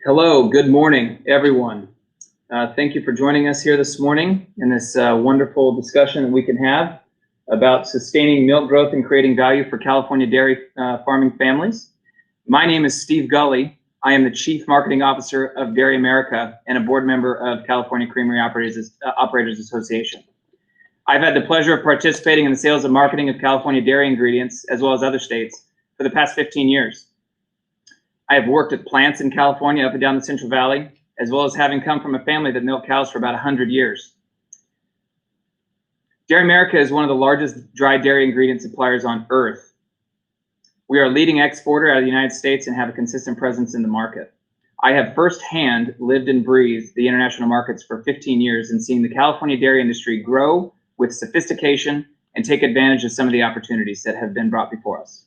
Hello, good morning, everyone. Thank you for joining us here this morning in this wonderful discussion that we can have about sustaining milk growth and creating value for California dairy farming families. My name is Steve Gully. I am the Chief Marketing Officer of Dairy America and a board member of California Creamery Operators Association. I've had the pleasure of participating in the sales and marketing of California dairy ingredients, as well as other states, for the past 15 years. I have worked at plants in California up and down the Central Valley, as well as having come from a family that milked cows for about 100 years. Dairy America is one of the largest dry dairy ingredient suppliers on earth. We are a leading exporter out of the United States and have a consistent presence in the market. I have firsthand lived and breathed the international markets for 15 years and seen the California dairy industry grow with sophistication and take advantage of some of the opportunities that have been brought before us.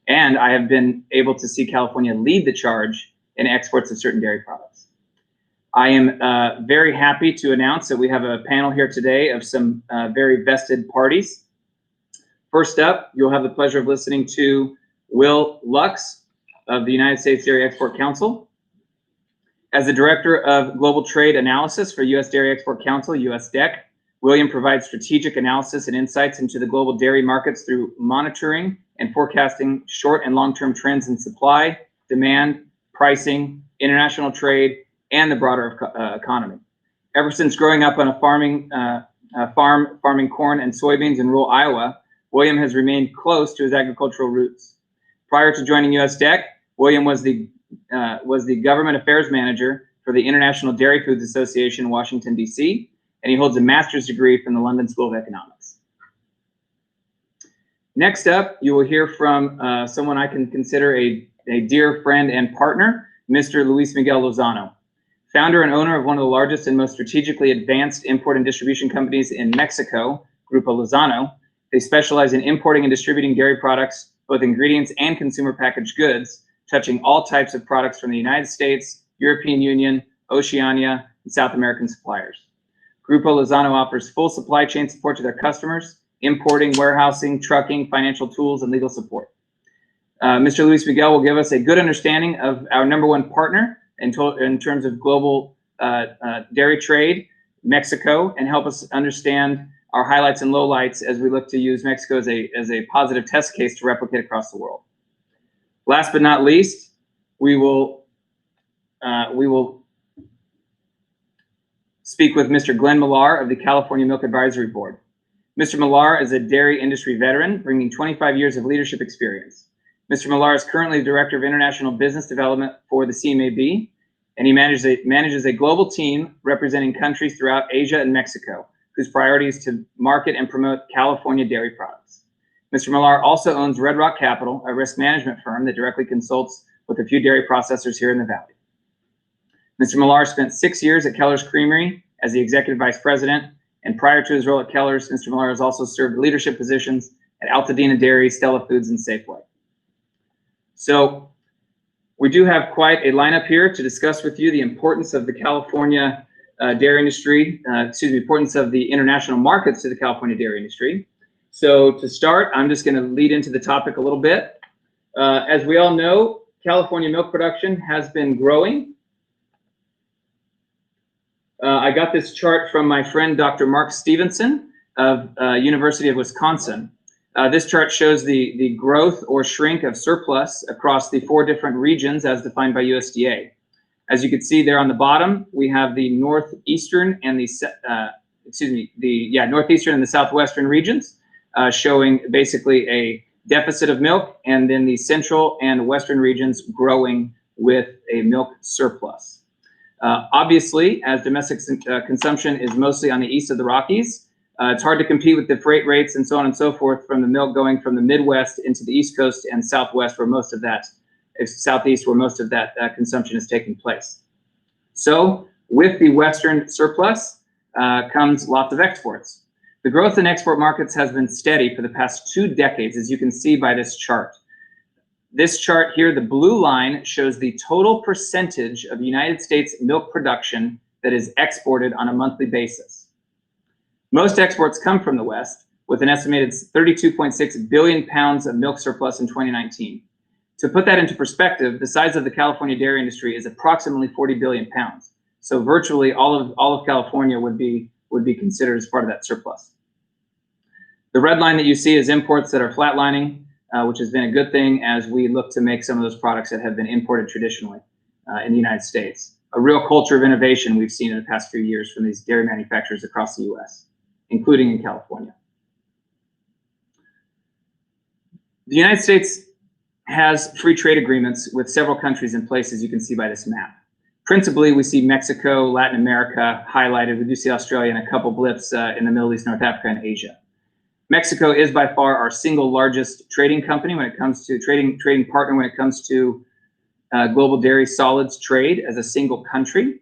And I have been able to see California lead the charge in exports of certain dairy products. I am very happy to announce that we have a panel here today of some very vested parties. First up, you'll have the pleasure of listening to Will Lux of the United States Dairy Export Council. As the Director of Global Trade Analysis for U.S. Dairy Export Council, USDEC, William provides strategic analysis and insights into the global dairy markets through monitoring and forecasting short and long-term trends in supply, demand, pricing, international trade, and the broader economy. Ever since growing up on a farming corn and soybeans in rural Iowa, William has remained close to his agricultural roots. Prior to joining USDEC, William was the government affairs manager for the International Dairy Foods Association in Washington, D.C., and he holds a master's degree from the London School of Economics. Next up, you will hear from someone I can consider a dear friend and partner, Mr. Luis Miguel Lozano, founder and owner of one of the largest and most strategically advanced import and distribution companies in Mexico, Grupo Lozano. They specialize in importing and distributing dairy products, both ingredients and consumer packaged goods, touching all types of products from the United States, European Union, Oceania, and South American suppliers. Grupo Lozano offers full supply chain support to their customers, importing, warehousing, trucking, financial tools, and legal support. Mr. Luis Miguel will give us a good understanding of our number one partner in terms of global dairy trade, Mexico, and help us understand our highlights and lowlights as we look to use Mexico as a positive test case to replicate across the world. Last but not least, we will speak with Mr. Glenn Millar of the California Milk Advisory Board. Mr. Millar is a dairy industry veteran, bringing 25 years of leadership experience. Mr. Millar is currently the Director of International Business Development for the CMAB, and he manages a global team representing countries throughout Asia and Mexico, whose priority is to market and promote California dairy products. Mr. Millar also owns Red Rock Capital, a risk management firm that directly consults with a few dairy processors here in the Valley. Mr. Millar spent 6 years at Keller's Creamery as the Executive Vice President, and prior to his role at Keller's, Mr. Millar has also served leadership positions at Altadena Dairy, Stella Foods, and Safeway. So we do have quite a lineup here to discuss with you the importance of the California dairy industry, importance of the international markets to the California dairy industry. So to start, I'm just going to lead into the topic a little bit. As we all know, California milk production has been growing. I got this chart from my friend, Dr. Mark Stevenson of University of Wisconsin. This chart shows the growth or shrink of surplus across the 4 different regions as defined by USDA. As you can see there on the bottom, we have the northeastern and northeastern and the southwestern regions, showing basically a deficit of milk, and then the central and western regions growing with a milk surplus. Obviously, as domestic consumption is mostly on the east of the Rockies, it's hard to compete with the freight rates and so on and so forth from the milk going from the Midwest into the East Coast and Southwest, where most of that, Southeast, where most of that consumption is taking place. So with the Western surplus comes lots of exports. The growth in export markets has been steady for the past 2 decades, as you can see by this chart. This chart here, the blue line, shows the total percentage of United States milk production that is exported on a monthly basis. Most exports come from the West, with an estimated 32.6 billion pounds of milk surplus in 2019. To put that into perspective, the size of the California dairy industry is approximately 40 billion pounds. So virtually all of California would be considered as part of that surplus. The red line that you see is imports that are flatlining, which has been a good thing as we look to make some of those products that have been imported traditionally in the United States. A real culture of innovation we've seen in the past few years from these dairy manufacturers across the US, including in California. The United States has free trade agreements with several countries in place, as you can see by this map. Principally, we see Mexico, Latin America highlighted. We do see Australia and a couple blips in the Middle East, North Africa, and Asia. Mexico is by far our single largest trading company when it comes to trading partner when it comes to global dairy solids trade as a single country.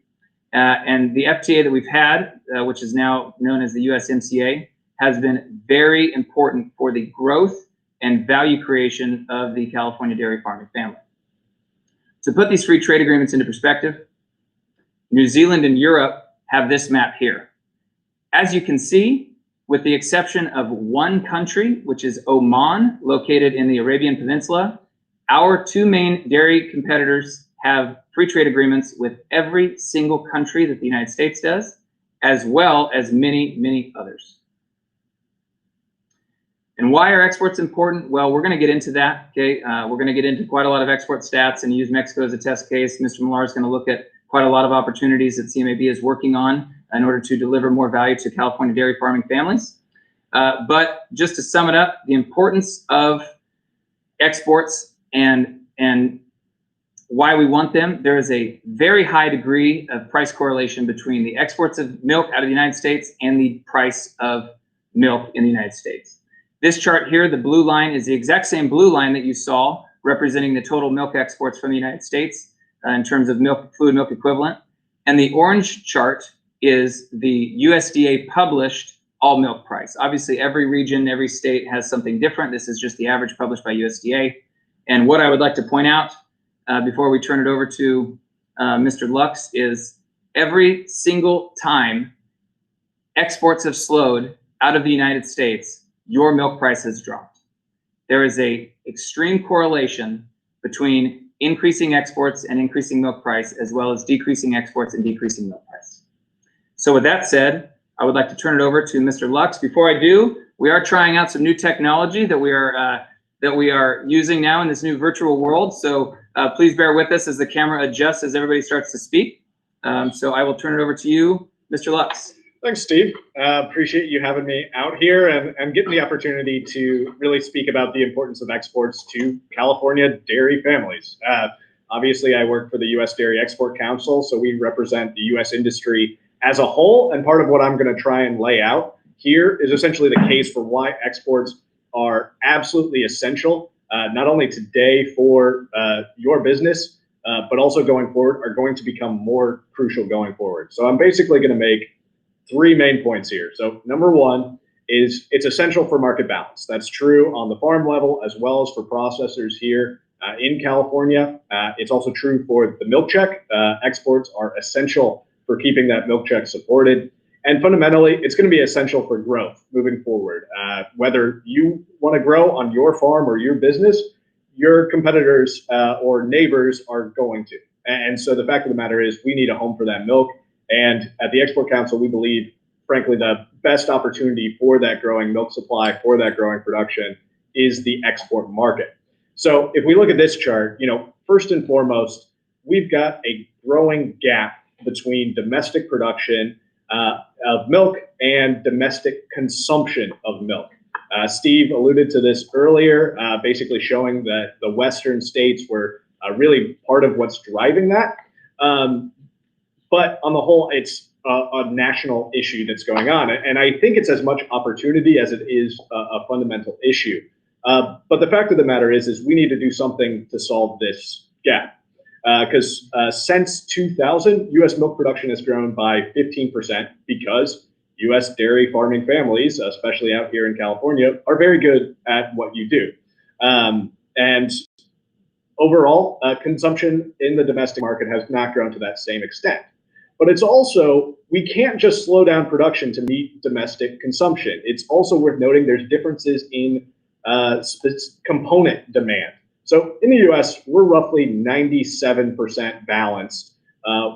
And the FTA that we've had, which is now known as the USMCA, has been very important for the growth and value creation of the California dairy farming family. To put these free trade agreements into perspective, New Zealand and Europe have this map here. As you can see, with the exception of one country, which is Oman, located in the Arabian Peninsula, our two main dairy competitors have free trade agreements with every single country that the United States does, as well as many, many others. And why are exports important? Well, we're going to get into that. Okay, we're going to get into quite a lot of export stats and use Mexico as a test case. Mr. Millar is going to look at quite a lot of opportunities that CMAB is working on in order to deliver more value to California dairy farming families. But just to sum it up, the importance of exports and why we want them, there is a very high degree of price correlation between the exports of milk out of the United States and the price of milk in the United States. This chart here, the blue line, is the exact same blue line that you saw representing the total milk exports from the United States in terms of milk, fluid milk equivalent. And the orange chart is the USDA published all milk price. Obviously, every region, every state has something different. This is just the average published by USDA. And what I would like to point out before we turn it over to Mr. Lux is every single time exports have slowed out of the United States, your milk price has dropped. There is an extreme correlation between increasing exports and increasing milk price, as well as decreasing exports and decreasing milk price. So with that said, I would like to turn it over to Mr. Lux. Before I do, we are trying out some new technology that we are using now in this new virtual world. So please bear with us as the camera adjusts as everybody starts to speak. So I will turn it over to you, Mr. Lux. Thanks, Steve. Appreciate you having me out here and getting the opportunity to really speak about the importance of exports to California dairy families. Obviously, I work for the U.S. Dairy Export Council, so we represent the U.S. industry as a whole, and part of what I'm going to try and lay out here is essentially the case for why exports are absolutely essential, not only today for your business, but also going forward are going to become more crucial going forward. So I'm basically going to make three main points here. So number one is it's essential for market balance. That's true on the farm level as well as for processors here in California. It's also true for the milk check. Exports are essential for keeping that milk check supported. And fundamentally, it's going to be essential for growth moving forward. Whether you want to grow on your farm or your business, your competitors or neighbors are going to. And so the fact of the matter is we need a home for that milk. And at the Export Council, we believe, frankly, the best opportunity for that growing milk supply, for that growing production, is the export market. So if we look at this chart, first and foremost, we've got a growing gap between domestic production of milk and domestic consumption of milk. Steve alluded to this earlier, basically showing that the Western states were really part of what's driving that. But on the whole, it's a national issue that's going on. And I think it's as much opportunity as it is a fundamental issue. But the fact of the matter is we need to do something to solve this gap. Because since 2000, U.S. milk production has grown by 15% because U.S. dairy farming families, especially out here in California, are very good at what you do. And overall, consumption in the domestic market has not grown to that same extent. But it's also, we can't just slow down production to meet domestic consumption. It's also worth noting there's differences in component demand. So in the US, we're roughly 97% balanced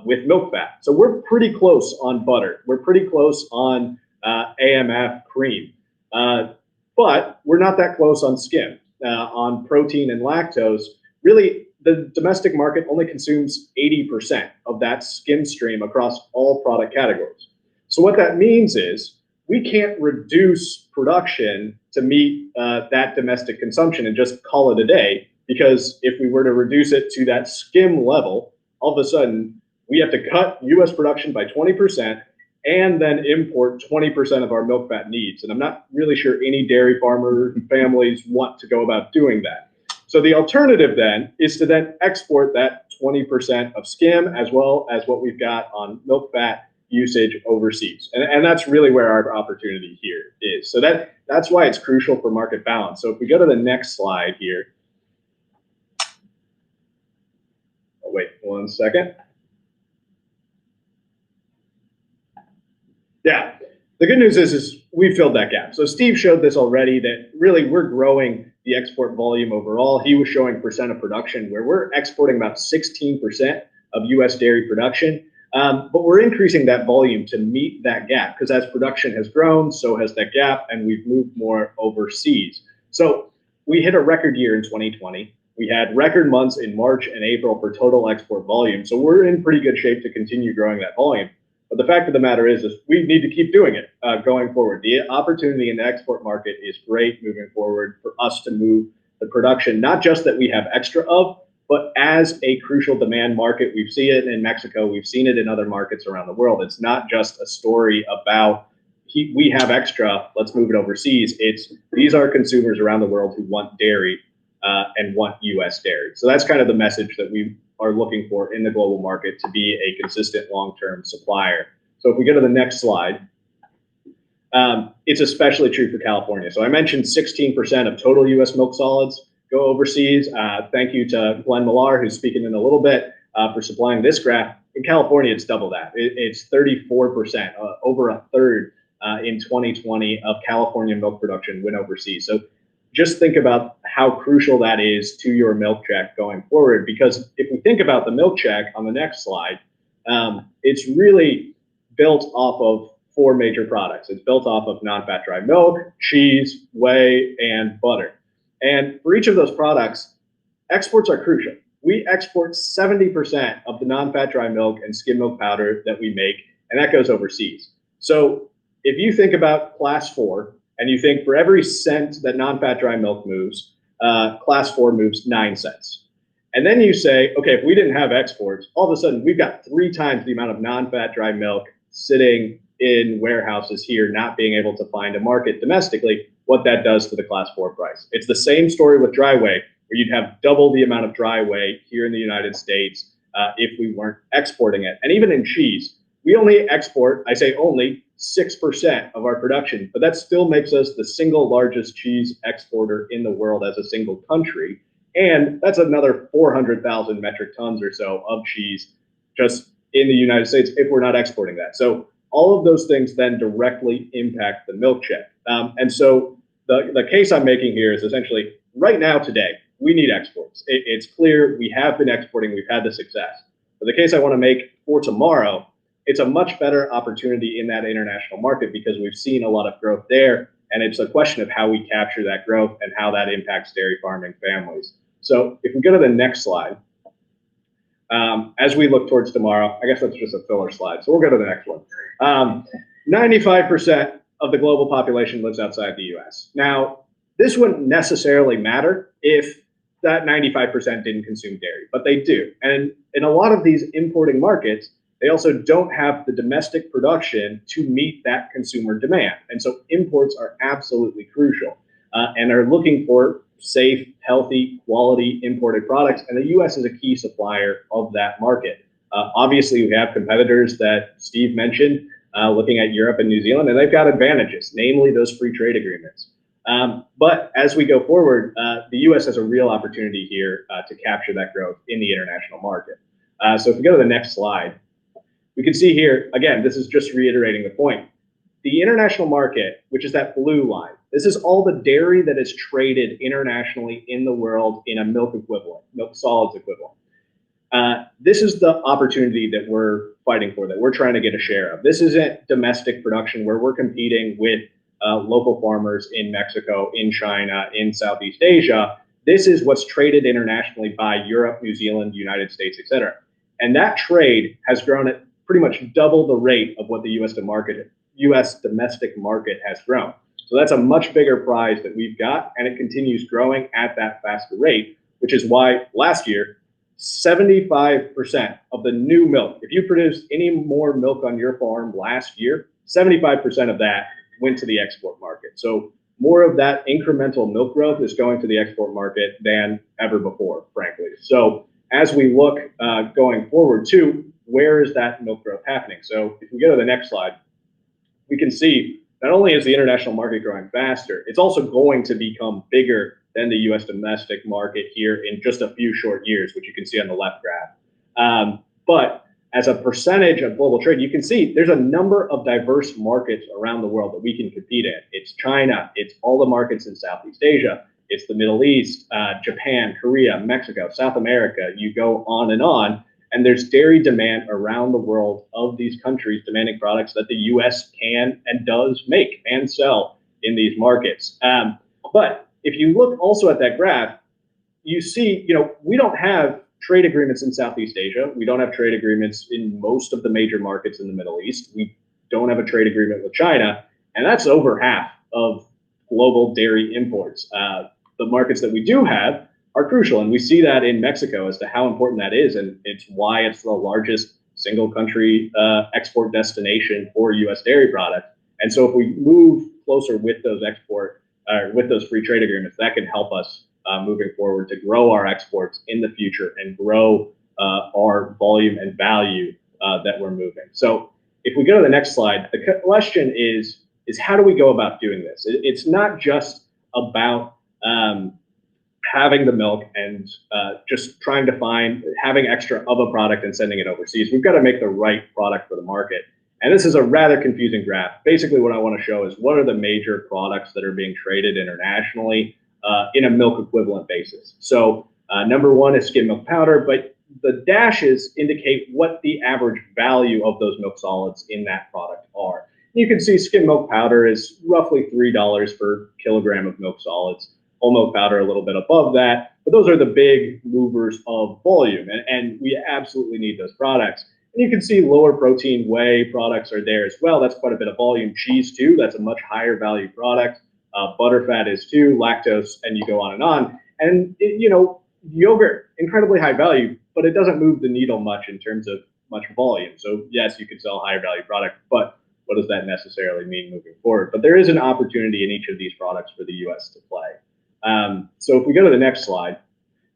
with milk fat. So we're pretty close on butter. We're pretty close on AMF cream. But we're not that close on skim, on protein and lactose. Really, the domestic market only consumes 80% of that skim stream across all product categories. So what that means is we can't reduce production to meet that domestic consumption and just call it a day, because if we were to reduce it to that skim level, all of a sudden we have to cut US production by 20% and then import 20% of our milk fat needs. And I'm not really sure any dairy farmer families want to go about doing that. So the alternative then is to then export that 20% of skim as well as what we've got on milk fat usage overseas. And that's really where our opportunity here is. So that's why it's crucial for market balance. So if we go to the next slide here. Oh, wait 1 second. Yeah, the good news is we filled that gap. So Steve showed this already, that really we're growing the export volume overall. He was showing percent of production where we're exporting about 16% of US dairy production. But we're increasing that volume to meet that gap, because as production has grown, so has that gap, and we've moved more overseas. So we hit a record year in 2020. We had record months in March and April for total export volume. So we're in pretty good shape to continue growing that volume. But the fact of the matter is we need to keep doing it going forward. The opportunity in the export market is great moving forward for us to move the production, not just that we have extra of, but as a crucial demand market. We've seen it in Mexico. We've seen it in other markets around the world. It's not just a story about we have extra, let's move it overseas. These are consumers around the world who want dairy and want US dairy. So that's kind of the message that we are looking for in the global market, to be a consistent long-term supplier. So if we go to the next slide, it's especially true for California. So I mentioned 16% of total US milk solids go overseas. Thank you to Glenn Millar, who's speaking in a little bit, for supplying this graph. In California, it's double that. It's 34%, over a third in 2020 of California milk production went overseas. So just think about how crucial that is to your milk check going forward, because if we think about the milk check on the next slide, it's really built off of 4 major products. It's built off of non-fat dry milk, cheese, whey, and butter. And for each of those products, exports are crucial. We export 70% of the non-fat dry milk and skim milk powder that we make, and that goes overseas. So if you think about class 4, and you think for every cent that non-fat dry milk moves, class 4 moves 9 cents. And then you say, okay, if we didn't have exports, all of a sudden we've got 3 times the amount of non-fat dry milk sitting in warehouses here, not being able to find a market domestically, what that does to the class 4 price. It's the same story with dry whey, where you'd have double the amount of dry whey here in the United States if we weren't exporting it. And even in cheese, we only export, I say only, 6% of our production, but that still makes us the single largest cheese exporter in the world as a single country. And that's another 400,000 metric tons or so of cheese just in the United States if we're not exporting that. So all of those things then directly impact the milk check. And so the case I'm making here is essentially right now, today, we need exports. It's clear we have been exporting, we've had the success. But the case I want to make for tomorrow, it's a much better opportunity in that international market because we've seen a lot of growth there. And it's a question of how we capture that growth and how that impacts dairy farming families. So if we go to the next slide, as we look towards tomorrow, I guess that's just a filler slide. So we'll go to the next one. 95% of the global population lives outside the US. Now, this wouldn't necessarily matter if that 95% didn't consume dairy, but they do. And in a lot of these importing markets, they also don't have the domestic production to meet that consumer demand. And so imports are absolutely crucial and are looking for safe, healthy, quality imported products. And the US is a key supplier of that market. Obviously, we have competitors that Steve mentioned, looking at Europe and New Zealand, and they've got advantages, namely those free trade agreements. But as we go forward, the US has a real opportunity here to capture that growth in the international market. So if we go to the next slide, we can see here, again, this is just reiterating the point. the international market, which is that blue line, this is all the dairy that is traded internationally in the world in a milk equivalent, milk solids equivalent. This is the opportunity that we're fighting for, that we're trying to get a share of. This isn't domestic production where we're competing with local farmers in Mexico, in China, in Southeast Asia. This is what's traded internationally by Europe, New Zealand, United States, et cetera. And that trade has grown at pretty much double the rate of what the U.S. domestic market has grown. So that's a much bigger prize that we've got, and it continues growing at that faster rate, which is why last year, 75% of the new milk, if you produced any more milk on your farm last year, 75% of that went to the export market. So more of that incremental milk growth is going to the export market than ever before, frankly. So as we look going forward too, where is that milk growth happening? So if we go to the next slide, we can see not only is the international market growing faster, it's also going to become bigger than the U.S. domestic market here in just a few short years, which you can see on the left graph. But as a percentage of global trade, you can see there's a number of diverse markets around the world that we can compete in. It's China, it's all the markets in Southeast Asia, it's the Middle East, Japan, Korea, Mexico, South America, you go on. And there's dairy demand around the world of these countries demanding products that the U.S. can and does make and sell in these markets. But if you look also at that graph, you see, we don't have trade agreements in Southeast Asia. We don't have trade agreements in most of the major markets in the Middle East. We don't have a trade agreement with China, and that's over half of global dairy imports. The markets that we do have are crucial, and we see that in Mexico as to how important that is, and it's why it's the largest single country export destination for U.S. dairy products. And so if we move closer with those with those free trade agreements, that can help us moving forward to grow our exports in the future and grow our volume and value that we're moving. So if we go to the next slide, the question is how do we go about doing this? It's not just about having the milk and just trying to having extra of a product and sending it overseas. We've got to make the right product for the market. And this is a rather confusing graph. Basically, what I want to show is what are the major products that are being traded internationally in a milk equivalent basis. So number one is skim milk powder, but the dashes indicate what the average value of those milk solids in that product are. You can see skim milk powder is roughly $3 per kilogram of milk solids. Whole milk powder a little bit above that, but those are the big movers of volume, and we absolutely need those products. And you can see lower protein whey products are there as well. That's quite a bit of volume. Cheese too, that's a much higher value product. Butterfat is too, lactose, and you go on. And yogurt, incredibly high value, but it doesn't move the needle much in terms of much volume. So yes, you could sell higher value product, but what does that necessarily mean moving forward? But there is an opportunity in each of these products for the U.S. to play. So if we go to the next slide,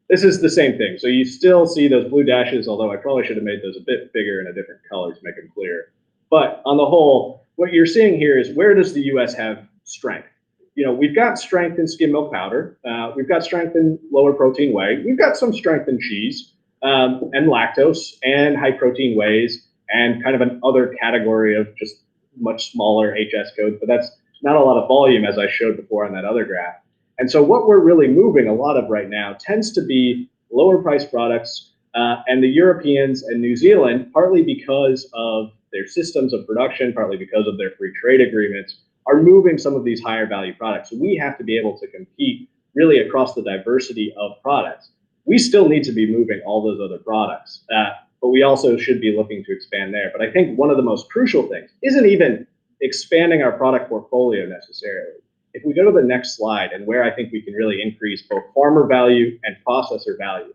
this is the same thing. So you still see those blue dashes, although I probably should have made those a bit bigger in a different color to make them clear. But on the whole, what you're seeing here is where does the U.S. have strength? We've got strength in skim milk powder. We've got strength in lower protein whey. We've got some strength in cheese and lactose and high protein wheys and kind of an other category of just much smaller HS codes, but that's not a lot of volume as I showed before on that other graph. And so what we're really moving a lot of right now tends to be lower priced products, and the Europeans and New Zealand, partly because of their systems of production, partly because of their free trade agreements, are moving some of these higher value products. So we have to be able to compete really across the diversity of products. We still need to be moving all those other products, but we also should be looking to expand there. But I think one of the most crucial things isn't even expanding our product portfolio necessarily. If we go to the next slide, and where I think we can really increase both farmer value and processor value,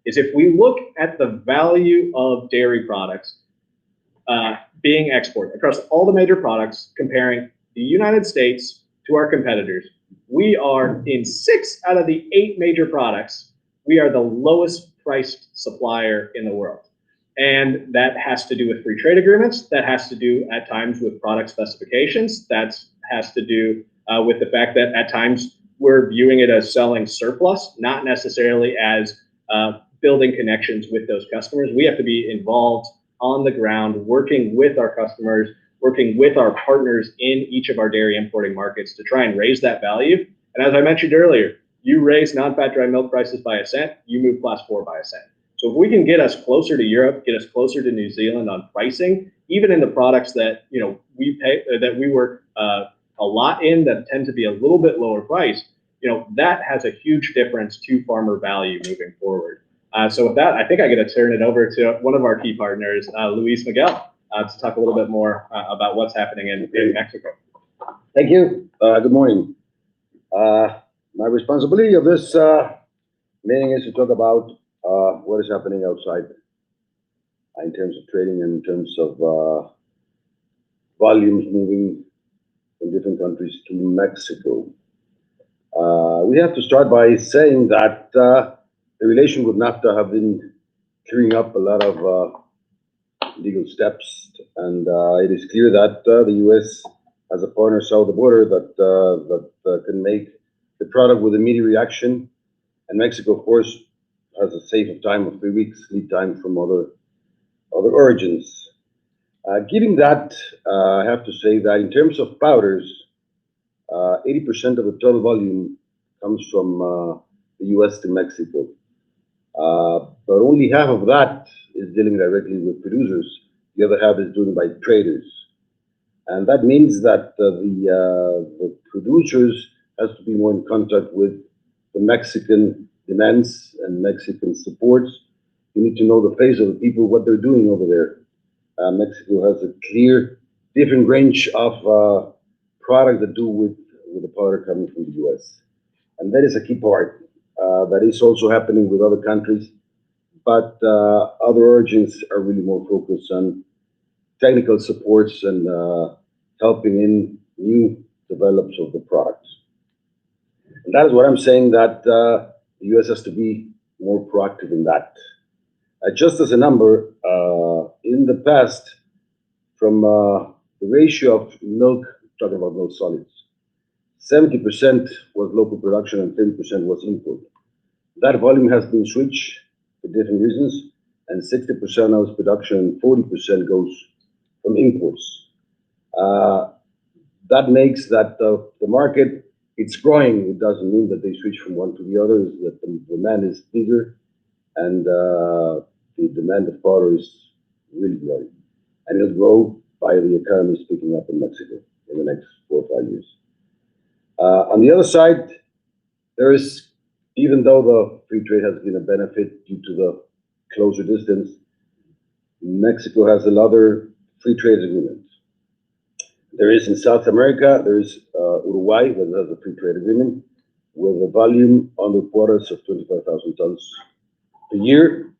is if we look at the value of dairy products being exported across all the major products, comparing the United States to our competitors, we are in 6 out of the 8 major products, we are the lowest priced supplier in the world. And that has to do with free trade agreements. That has to do at times with product specifications. That has to do with the fact that at times we're viewing it as selling surplus, not necessarily as building connections with those customers. We have to be involved on the ground, working with our customers, working with our partners in each of our dairy importing markets to try and raise that value. And as I mentioned earlier, you raise non-fat dry milk prices by a cent, you move class 4 by a cent. So if we can get us closer to Europe, get us closer to New Zealand on pricing, even in the products that we pay, that we work a lot in, that tend to be a little bit lower price, that has a huge difference to farmer value moving forward. So with that, I think I get to turn it over to one of our key partners, Luis Miguel, to talk a little bit more about what's happening in Mexico. Thank you. Good morning. My responsibility of this meeting is to talk about what is happening outside in terms of trading and in terms of volumes moving from different countries to Mexico. We have to start by saying that the relation with NAFTA have been clearing up a lot of legal steps, and it is clear that the U.S. has a partner south of the border that can make the product with immediate reaction, and Mexico, of course, has a safe time of 3 weeks lead time from other origins. Given that, I have to say that in terms of powders, 80% of the total volume comes from the U.S. to Mexico, but only half of that is dealing directly with producers. The other half is done by traders, and that means that the producers has to be more in contact with the Mexican demands and Mexican supports. You need to know the face of the people, what they're doing over there. Mexico has a clear, different range of products that do with the powder coming from the U.S. And that is a key part. That is also happening with other countries, but other origins are really more focused on technical supports and helping in new develops of the products. And that is what I'm saying, that the U.S. has to be more proactive in that. Just as a number, in the past, from the ratio of milk, talking about milk solids, 70% was local production and 30% was import. That volume has been switched for different reasons, and 60% now is production and 40% goes from imports. That makes that the market, it's growing. It doesn't mean that they switch from one to the other, is that the demand is bigger, and the demand of powder is really growing. And it'll grow by the economy picking up in Mexico in the next 4 or 5 years. On the other side, there is, even though the free trade has been a benefit due to the closer distance, Mexico has another free trade agreement. There is in South America, there is Uruguay, that has a free trade agreement with a volume under quotas of 25,000 tons a year.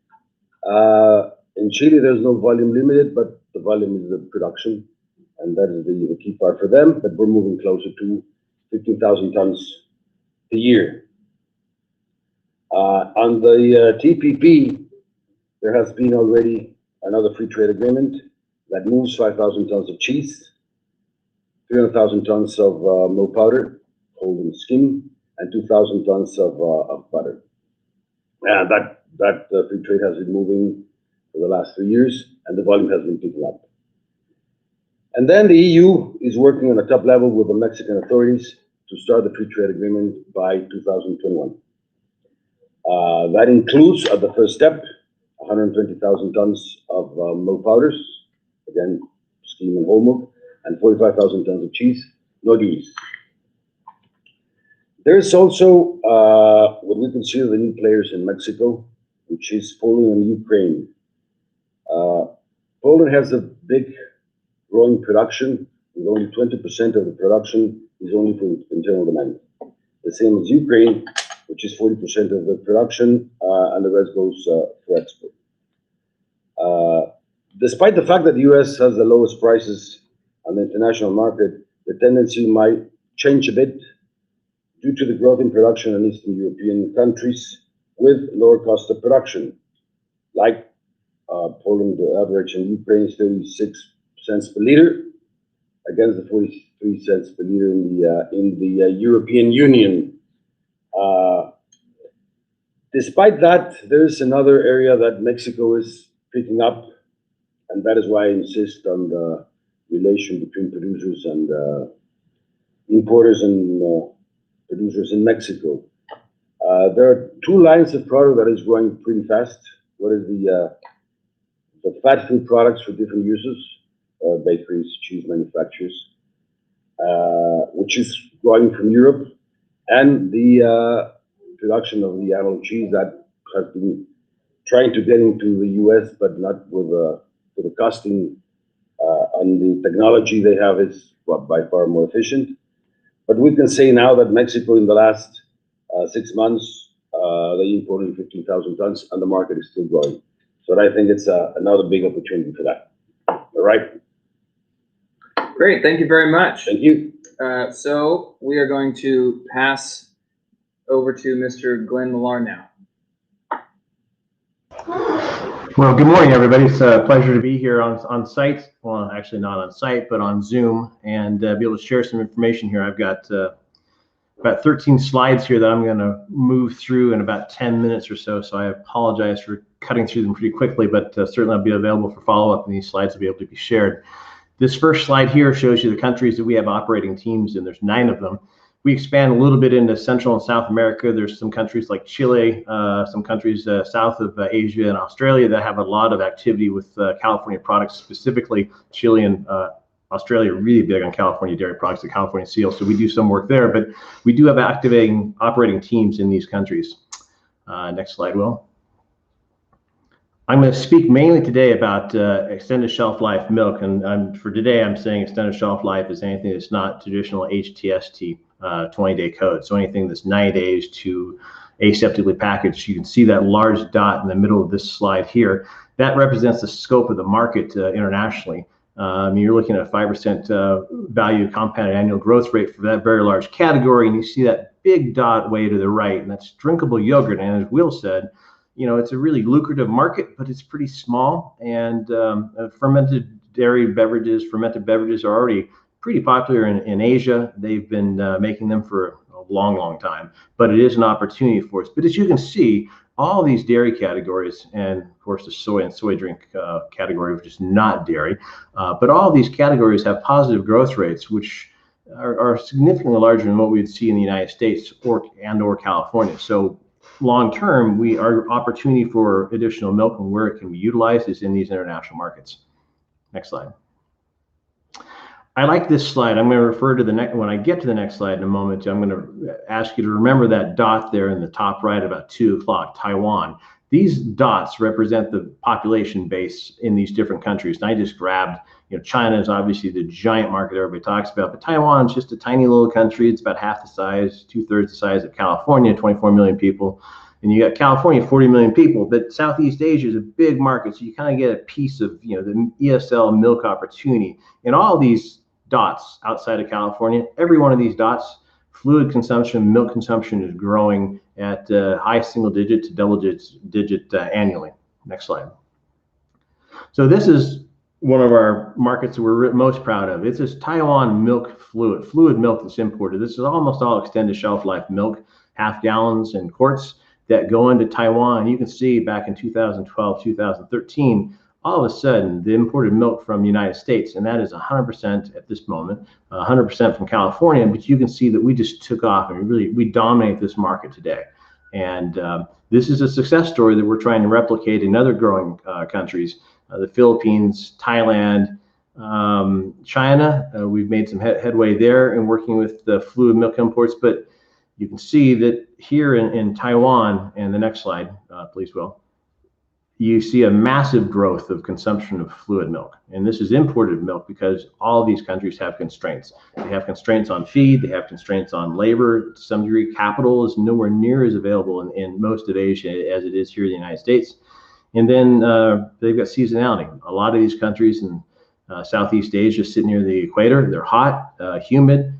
In Chile, there's no volume limited, but the volume is the production, and that is the key part for them. But we're moving closer to 15,000 tons a year. On the TPP, there has been already another free trade agreement that moves 5,000 tons of cheese, 300,000 tons of milk powder, holding skim, and 2,000 tons of butter. That free trade has been moving for the last 3 years, and the volume has been picking up. And then the EU is working on a top level with the Mexican authorities to start the free trade agreement by 2021. That includes, at the first step, 120,000 tons of milk powders, again, skim and whole milk, and 45,000 tons of cheese, no duties. There's also what we consider the new players in Mexico, which is Poland and Ukraine. Poland has a big growing production, with only 20% of the production is only for internal demand. The same as Ukraine, which is 40% of the production, and the rest goes for export. Despite the fact that the U.S. has the lowest prices on the international market, the tendency might change a bit due to the growth in production in Eastern European countries with lower cost of production. Like Poland, the average in Ukraine is 36 cents per liter, against the 43 cents per liter in the European Union. Despite that, there is another area that Mexico is picking up, and that is why I insist on the relation between producers and importers and producers in Mexico. There are two lines of product that is growing pretty fast. What is the fat-free products for different uses, bakeries, cheese manufacturers, which is growing from Europe, and the production of the animal cheese that has been trying to get into the U.S., but not with the costing and the technology they have is by far more efficient. But we can say now that Mexico in the last 6 months, they imported 15,000 tons and the market is still growing. So I think it's another big opportunity for that. All right. Great, thank you very much. Thank you. So we are going to pass over to Mr. Glenn Millar now. Well, good morning, everybody. It's a pleasure to be here on site. Well, actually not on site, but on Zoom, and be able to share some information here. I've got about 13 slides here that I'm going to move through in about 10 minutes or so. So I apologize for cutting through them pretty quickly, but certainly I'll be available for follow-up, and these slides will be able to be shared. This first slide here shows you the countries that we have operating teams in. There's 9 of them. We expand a little bit into Central and South America. There's some countries like Chile, some countries south of Asia and Australia that have a lot of activity with California products, specifically Chile and Australia are really big on California dairy products, the California seal. So we do some work there, but we do have operating teams in these countries. Next slide, Will. I'm going to speak mainly today about extended shelf life milk, and for today I'm saying extended shelf life is anything that's not traditional HTST 20-day code. So anything that's 90 days to aseptically packaged. You can see that large dot in the middle of this slide here. That represents the scope of the market internationally. You're looking at a 5% value compounded annual growth rate for that very large category, and you see that big dot way to the right, and that's drinkable yogurt. And as Will said, you know, it's a really lucrative market, but it's pretty small. And fermented beverages are already pretty popular in Asia. They've been making them for a long, long time, but it is an opportunity for us. But as you can see, all these dairy categories, and of course the soy and soy drink category, which is not dairy, but all these categories have positive growth rates, which are significantly larger than what we'd see in the United States or California. So long term, our opportunity for additional milk and where it can be utilized is in these international markets. Next slide. I like this slide. I'm going to refer to the next, when I get to the next slide in a moment, I'm going to ask you to remember that dot there in the top right about 2 o'clock, Taiwan. These dots represent the population base in these different countries. And I just grabbed, you know, China is obviously the giant market everybody talks about, but Taiwan is just a tiny little country. It's about half the size, 2/3 the size of California, 24 million people. And you got California, 40 million people, but Southeast Asia is a big market. So you kind of get a piece of, you know, the ESL milk opportunity. And all these dots outside of California, every one of these dots, fluid consumption, milk consumption is growing at high single digit to double digit annually. Next slide. So this is one of our markets that we're most proud of. It's this Taiwan milk fluid milk that's imported. This is almost all extended shelf life milk, half gallons and quarts that go into Taiwan. You can see back in 2012, 2013, all of a sudden the imported milk from the United States, and that is 100% at this moment, 100% from California, but you can see that we just took off and we dominate this market today. And this is a success story that we're trying to replicate in other growing countries, the Philippines, Thailand, China. We've made some headway there in working with the fluid milk imports, but you can see that here in Taiwan, and the next slide, please, Will, you see a massive growth of consumption of fluid milk. And this is imported milk because all of these countries have constraints. They have constraints on feed, they have constraints on labor. To some degree, capital is nowhere near as available in most of Asia as it is here in the United States. And then they've got seasonality. A lot of these countries in Southeast Asia sit near the equator. They're hot, humid.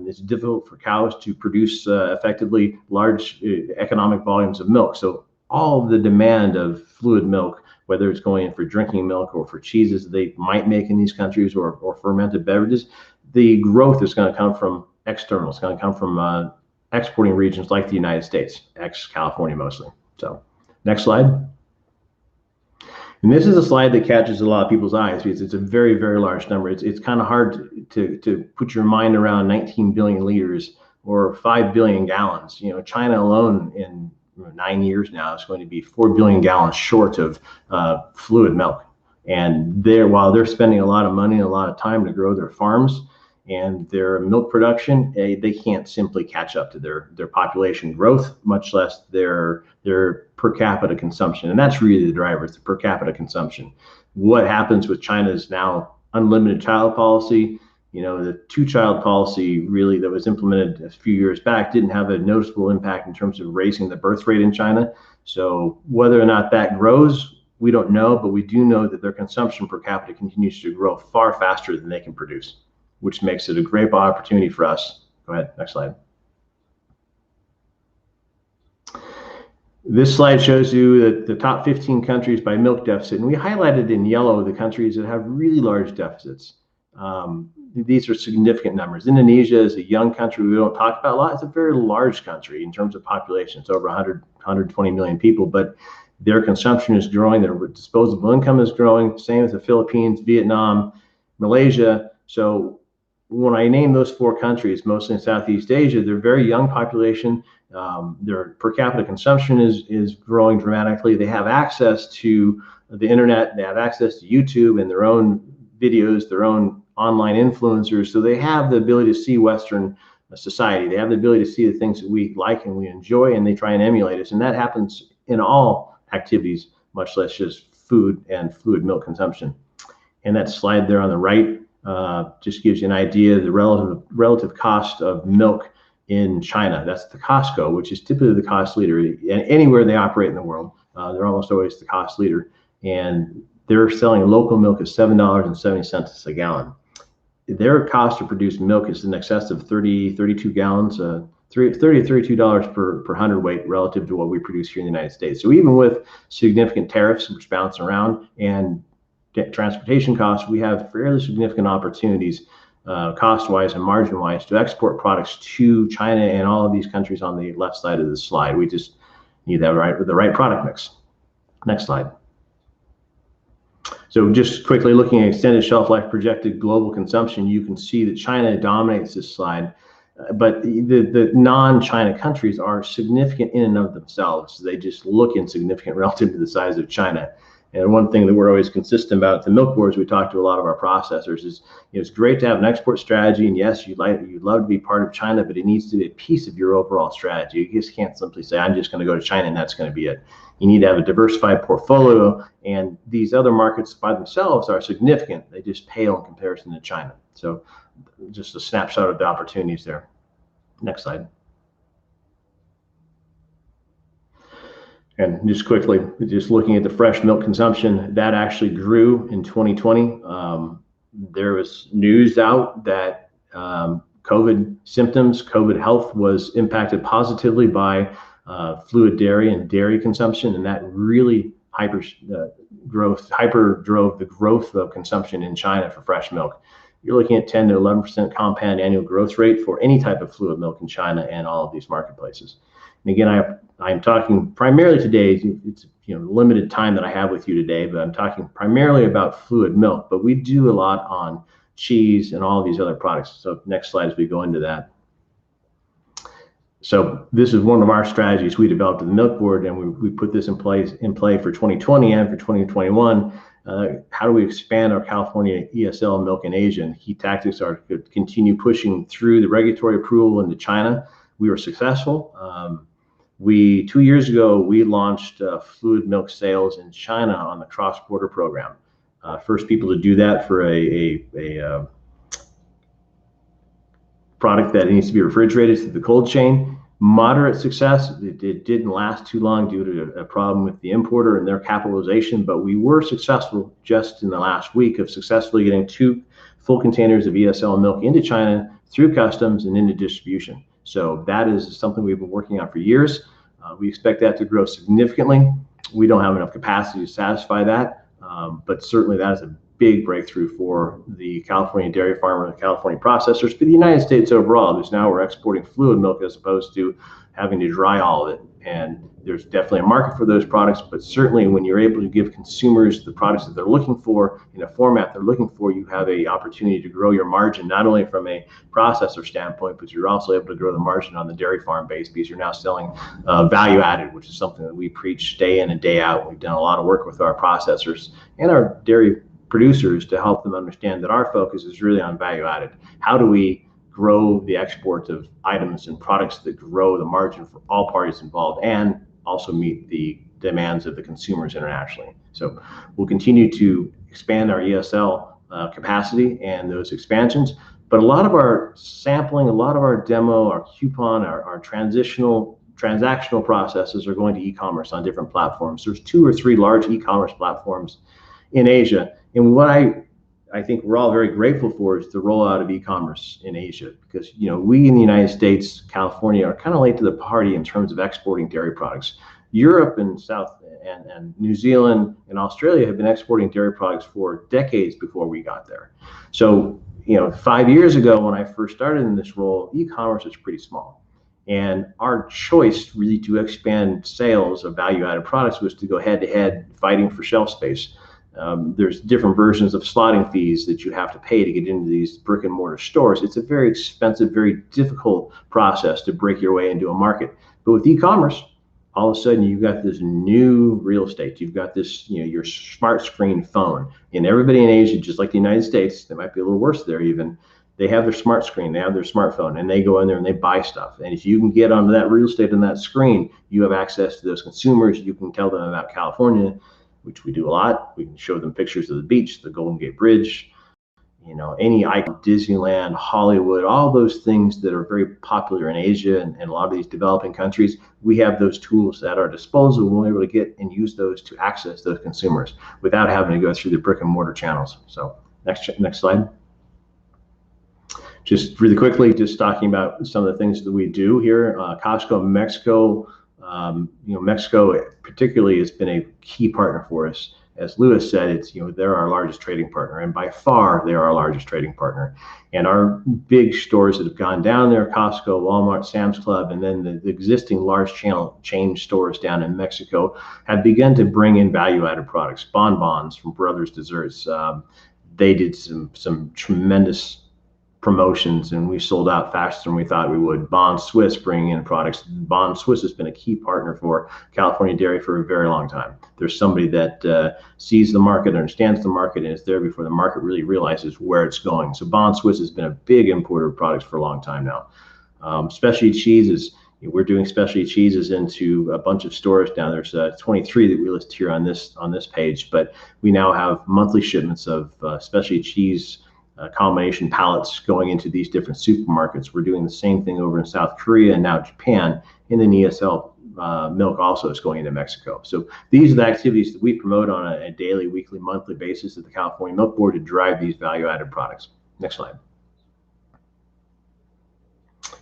It's difficult for cows to produce effectively large economic volumes of milk. So all of the demand of fluid milk, whether it's going in for drinking milk or for cheeses that they might make in these countries or fermented beverages, the growth is going to come from external. It's going to come from exporting regions like the United States, ex-California mostly. So next slide. And this is a slide that catches a lot of people's eyes because it's a very, very large number. It's kind of hard to put your mind around 19 billion liters or 5 billion gallons. You know, China alone in 9 years now is going to be 4 billion gallons short of fluid milk. And while they're spending a lot of money and a lot of time to grow their farms and their milk production, they can't simply catch up to their population growth, much less their per capita consumption. And that's really the driver, it's the per capita consumption. What happens with China's now unlimited child policy, you know, the two-child policy really that was implemented a few years back didn't have a noticeable impact in terms of raising the birth rate in China. So whether or not that grows, we don't know, but we do know that their consumption per capita continues to grow far faster than they can produce, which makes it a great opportunity for us. Go ahead, next slide. This slide shows you that the top 15 countries by milk deficit, and we highlighted in yellow the countries that have really large deficits. These are significant numbers. Indonesia is a young country we don't talk about a lot. It's a very large country in terms of population. It's over 120 million people, but their consumption is growing, their disposable income is growing, same as the Philippines, Vietnam, Malaysia. So when I name those 4 countries, mostly in Southeast Asia, they're very young population. Their per capita consumption is growing dramatically. They have access to the internet, they have access to YouTube and their own videos, their own online influencers. So they have the ability to see Western society. They have the ability to see the things that we like and we enjoy, and they try and emulate us. And that happens in all activities, much less just food and fluid milk consumption. And that slide there on the right just gives you an idea of the relative cost of milk in China. That's the Costco, which is typically the cost leader. And anywhere they operate in the world, they're almost always the cost leader. And they're selling local milk at $7.70 a gallon. Their cost to produce milk is in excess of 32 gallons, $30 to $32 per hundredweight relative to what we produce here in the United States. So even with significant tariffs, which bounce around, and transportation costs, we have fairly significant opportunities cost-wise and margin-wise to export products to China and all of these countries on the left side of the slide. We just need that the right product mix. Next slide. So just quickly looking at extended shelf life projected global consumption, you can see that China dominates this slide, but the non-China countries are significant in and of themselves. They just look insignificant relative to the size of China. And one thing that we're always consistent about at the Milk Boards, we talk to a lot of our processors, is it's great to have an export strategy, and yes, you'd love to be part of China, but it needs to be a piece of your overall strategy. You just can't simply say, I'm just going to go to China and that's going to be it. You need to have a diversified portfolio, and these other markets by themselves are significant. They just pale in comparison to China. So just a snapshot of the opportunities there. Next slide. And just quickly, just looking at the fresh milk consumption, that actually grew in 2020. There was news out that COVID symptoms, COVID health was impacted positively by fluid dairy and dairy consumption, and that really hyper drove the growth of consumption in China for fresh milk. You're looking at 10 to 11% compound annual growth rate for any type of fluid milk in China and all of these marketplaces. And again, I'm talking primarily today, it's limited time that I have with you today, but I'm talking primarily about fluid milk, but we do a lot on cheese and all of these other products. So next slide as we go into that. So this is one of our strategies we developed at the Milk Board, and we put this in play for 2020 and for 2021. How do we expand our California ESL milk in Asia? And key tactics are to continue pushing through the regulatory approval into China. We were successful. 2 years ago, we launched fluid milk sales in China on the cross-border program. First people to do that for a product that needs to be refrigerated through the cold chain. Moderate success. It didn't last too long due to a problem with the importer and their capitalization, but we were successful just in the last week of successfully getting 2 full containers of ESL milk into China through customs and into distribution. So that is something we've been working on for years. We expect that to grow significantly. We don't have enough capacity to satisfy that, but certainly that is a big breakthrough for the California dairy farmer, the California processors, but the United States overall, because now we're exporting fluid milk as opposed to having to dry all of it. And there's definitely a market for those products, but certainly when you're able to give consumers the products that they're looking for in a format they're looking for, you have an opportunity to grow your margin, not only from a processor standpoint, but you're also able to grow the margin on the dairy farm base because you're now selling value added, which is something that we preach day in and day out. We've done a lot of work with our processors and our dairy producers to help them understand that our focus is really on value added. How do we grow the export of items and products that grow the margin for all parties involved and also meet the demands of the consumers internationally? So we'll continue to expand our ESL capacity and those expansions, but a lot of our sampling, a lot of our demo, our coupon, our transactional processes are going to e-commerce on different platforms. There's 2 or 3 large e-commerce platforms in Asia, and what I think we're all very grateful for is the rollout of e-commerce in Asia, because we in the United States, California, are kind of late to the party in terms of exporting dairy products. Europe and South and New Zealand and Australia have been exporting dairy products for decades before we got there. So 5 years ago when I first started in this role, e-commerce was pretty small. And our choice really to expand sales of value-added products was to go head-to-head fighting for shelf space. There's different versions of slotting fees that you have to pay to get into these brick and mortar stores. It's a very expensive, very difficult process to break your way into a market. But with e-commerce, all of a sudden you've got this new real estate. You've got this, your smart screen phone. And everybody in Asia, just like the United States, they might be a little worse there even, they have their smart screen, they have their smartphone, and they go in there and they buy stuff. And if you can get onto that real estate on that screen, you have access to those consumers. You can tell them about California, which we do a lot. We can show them pictures of the beach, the Golden Gate Bridge, any icon, Disneyland, Hollywood, all those things that are very popular in Asia and a lot of these developing countries. We have those tools at our disposal. We're able to get and use those to access those consumers without having to go through the brick and mortar channels. So next slide. Just really quickly, just talking about some of the things that we do here. Costco Mexico. Mexico particularly has been a key partner for us. As Louis said, they're our largest trading partner, and by far they're our largest trading partner. And our big stores that have gone down there, Costco, Walmart, Sam's Club, and then the existing large chain stores down in Mexico have begun to bring in value-added products, bonbons from Brothers Desserts. They did some tremendous promotions, and we sold out faster than we thought we would. Bond Swiss bringing in products. Bond Swiss has been a key partner for California Dairy for a very long time. There's somebody that sees the market, understands the market, and is there before the market really realizes where it's going. So Bond Swiss has been a big importer of products for a long time now. Specialty cheeses. We're doing specialty cheeses into a bunch of stores down there. So 23 that we list here on this page, but we now have monthly shipments of specialty cheese combination pallets going into these different supermarkets. We're doing the same thing over in South Korea and now Japan, and then ESL milk also is going into Mexico. So these are the activities that we promote on a daily, weekly, monthly basis at the California Milk Board to drive these value-added products. Next slide.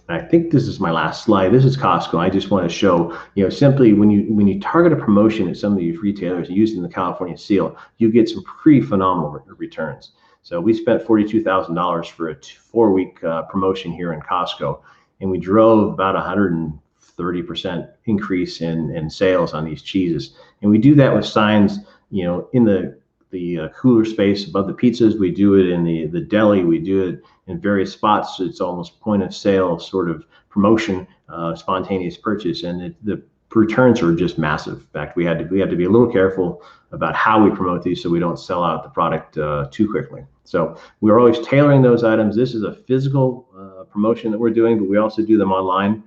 And I think this is my last slide. This is Costco. I just want to show, simply when you target a promotion at some of these retailers using the California seal, you get some pretty phenomenal returns. So we spent $42,000 for a 4-week promotion here in Costco, and we drove about 130% increase in sales on these cheeses. And we do that with signs, in the cooler space above the pizzas. We do it in the deli. We do it in various spots. It's almost point of sale sort of promotion, spontaneous purchase, and the returns are just massive. In fact, we had to be a little careful about how we promote these so we don't sell out the product too quickly. So we're always tailoring those items. This is a physical promotion that we're doing, but we also do them online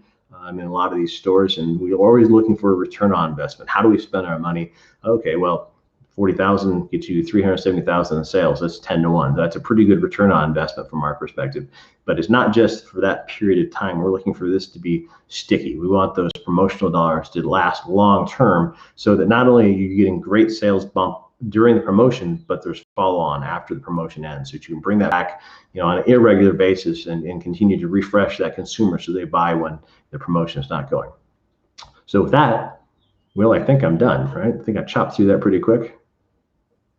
in a lot of these stores, and we're always looking for a return on investment. How do we spend our money? Okay, well, 40,000 gets you 370,000 in sales. That's 10 to 1. That's a pretty good return on investment from our perspective. But it's not just for that period of time. We're looking for this to be sticky. We want those promotional dollars to last long term, so that not only are you getting great sales bump during the promotion, but there's follow on after the promotion ends. So you can bring that back, on an irregular basis and continue to refresh that consumer so they buy when the promotion is not going. So with that, Will, I think I'm done, right? I think I chopped through that pretty quick.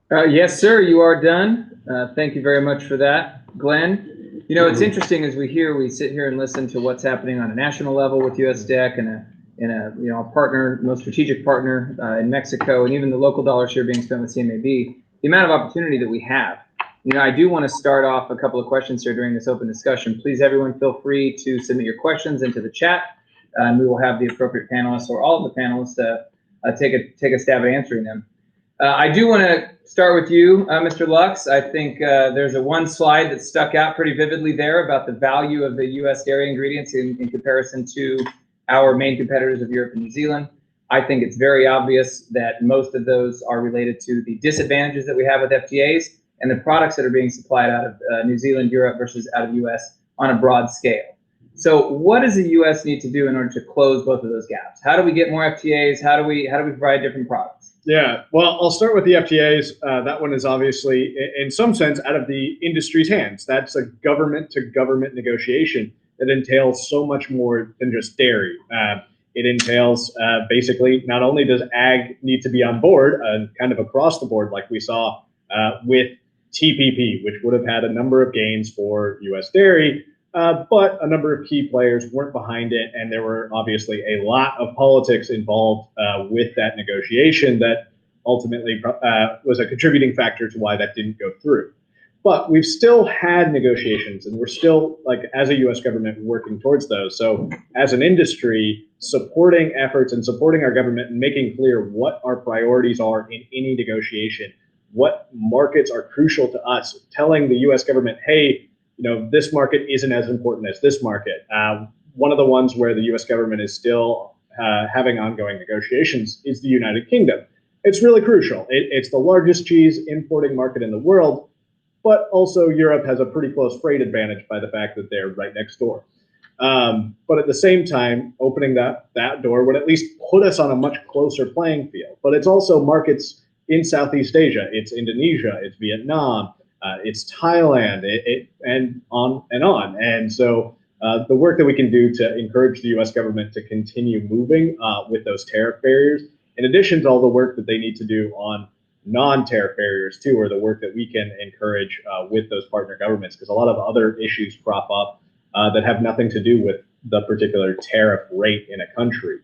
Yes, sir, you are done. Thank you very much for that, Glenn. You know, it's interesting as we sit here and listen to what's happening on a national level with USDEC and a partner, most strategic partner in Mexico, and even the local dollar share being spent with CMAB, the amount of opportunity that we have. You know, I do want to start off a couple of questions here during this open discussion. Please, everyone, feel free to submit your questions into the chat, and we will have the appropriate panelists or all of the panelists take a stab at answering them. I do want to start with you, Mr. Lux. I think there's one slide that stuck out pretty vividly there about the value of the U.S. dairy ingredients in comparison to our main competitors of Europe and New Zealand. I think it's very obvious that most of those are related to the disadvantages that we have with FTAs and the products that are being supplied out of New Zealand, Europe versus out of U.S. on a broad scale. So what does the U.S. need to do in order to close both of those gaps? How do we get more FTAs? How do we provide different products? Yeah, well, I'll start with the FTAs. That one is obviously, in some sense, out of the industry's hands. That's a government-to-government negotiation that entails so much more than just dairy. It entails basically not only does ag need to be on board, kind of across the board, like we saw with TPP, which would have had a number of gains for U.S. dairy, but a number of key players weren't behind it, and there were obviously a lot of politics involved with that negotiation that ultimately was a contributing factor to why that didn't go through. But we've still had negotiations, and we're still, like, as a U.S. government, working towards those. So as an industry, supporting efforts and supporting our government and making clear what our priorities are in any negotiation, what markets are crucial to us, telling the U.S. government, hey, you know, this market isn't as important as this market. One of the ones where the U.S. government is still having ongoing negotiations is the United Kingdom. It's really crucial. It's the largest cheese importing market in the world, but also Europe has a pretty close freight advantage by the fact that they're right next door. But at the same time, opening that door would at least put us on a much closer playing field. But it's also markets in Southeast Asia. It's Indonesia, it's Vietnam, it's Thailand, and on and on. And so the work that we can do to encourage the U.S. government to continue moving with those tariff barriers, in addition to all the work that they need to do on non-tariff barriers too, or the work that we can encourage with those partner governments, because a lot of other issues crop up that have nothing to do with the particular tariff rate in a country,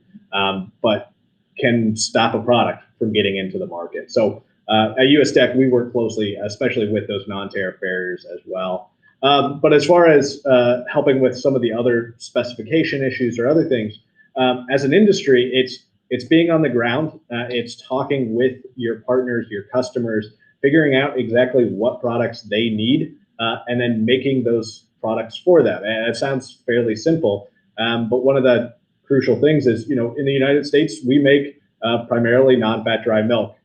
but can stop a product from getting into the market. So at USDEC, we work closely, especially with those non-tariff barriers as well. But as far as helping with some of the other specification issues or other things, as an industry, it's being on the ground. It's talking with your partners, your customers, figuring out exactly what products they need, and then making those products for them. And it sounds fairly simple, but one of the crucial things is, you know, in the United States, we make primarily non-fat dry milk,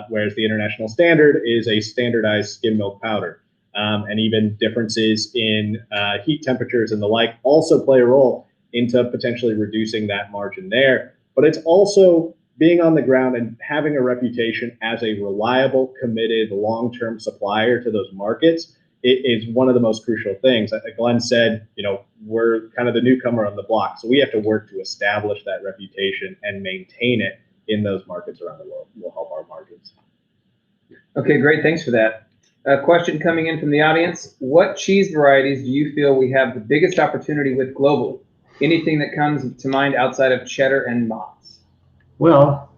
whereas the international standard is a standardized skim milk powder. And even differences in heat temperatures and the like also play a role into potentially reducing that margin there. But it's also being on the ground and having a reputation as a reliable, committed, long-term supplier to those markets. It is one of the most crucial things. Glenn said, you know, we're kind of the newcomer on the block, so we have to work to establish that reputation and maintain it in those markets around the world. Will help our markets. Okay, great. Thanks for that. A question coming in from the audience. What cheese varieties do you feel we have the biggest opportunity with globally? Anything that comes to mind outside of cheddar and Mott's? Well,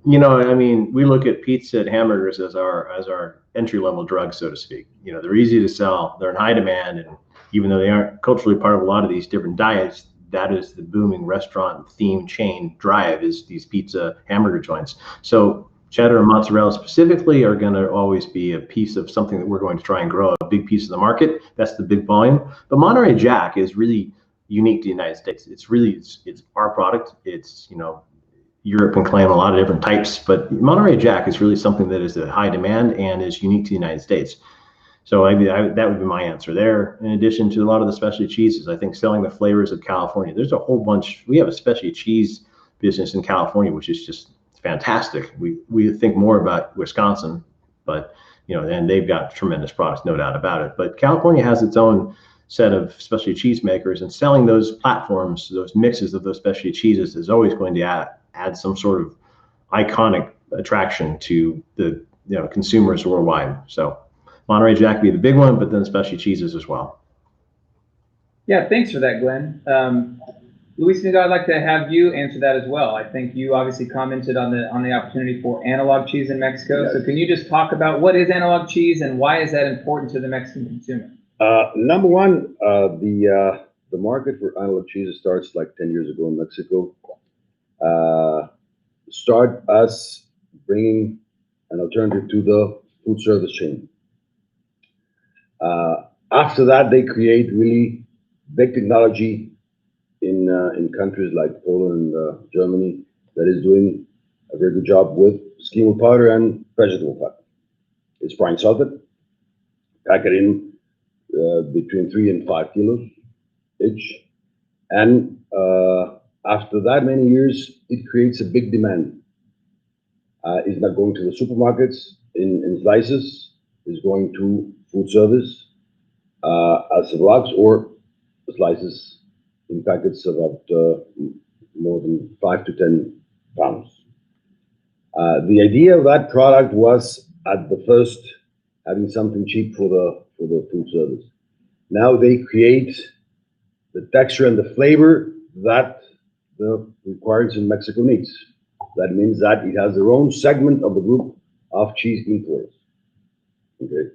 you know, I mean, we look at pizza and hamburgers as our entry-level drug, so to speak. You know, they're easy to sell, they're in high demand, and even though they aren't culturally part of a lot of these different diets, that is the booming restaurant theme chain drive, is these pizza hamburger joints. So cheddar and mozzarella specifically are going to always be a piece of something that we're going to try and grow, a big piece of the market. That's the big volume. But Monterey Jack is really unique to the United States. It's our product. It's, you know, Europe can claim a lot of different types, but Monterey Jack is really something that is a high demand and is unique to the United States. So that would be my answer there. In addition to a lot of the specialty cheeses, I think selling the flavors of California. There's a whole bunch. We have a specialty cheese business in California, which is just fantastic. We think more about Wisconsin, but you know, and they've got tremendous products, no doubt about it. But California has its own set of specialty cheese makers, and selling those platforms, those mixes of those specialty cheeses, is always going to add some sort of iconic attraction to the consumers worldwide. So Monterey Jack would be the big one, but then specialty cheeses as well. Yeah, thanks for that, Glenn. Luis Miguel, I'd like to have you answer that as well. I think you obviously commented on the opportunity for analog cheese in Mexico. Yes. So can you just talk about what is analog cheese and why is that important to the Mexican consumer? Number one, the market for analog cheese starts like 10 years ago in Mexico. Start us bringing an alternative to the food service chain. After that, they create really big technology in countries like Poland and Germany that is doing a very good job with skimmed powder and vegetable fat. It's brine salted, pack it in between 3 and 5 kilos each, and after that many years, it creates a big demand. It's not going to the supermarkets in slices. It's going to food service as blocks or slices in packets about more than 5 to 10 pounds. The idea of that product was at the first having something cheap for the food service. Now they create the texture and the flavor that the requirements in Mexico needs. That means that it has their own segment of the group of cheese importers. Okay,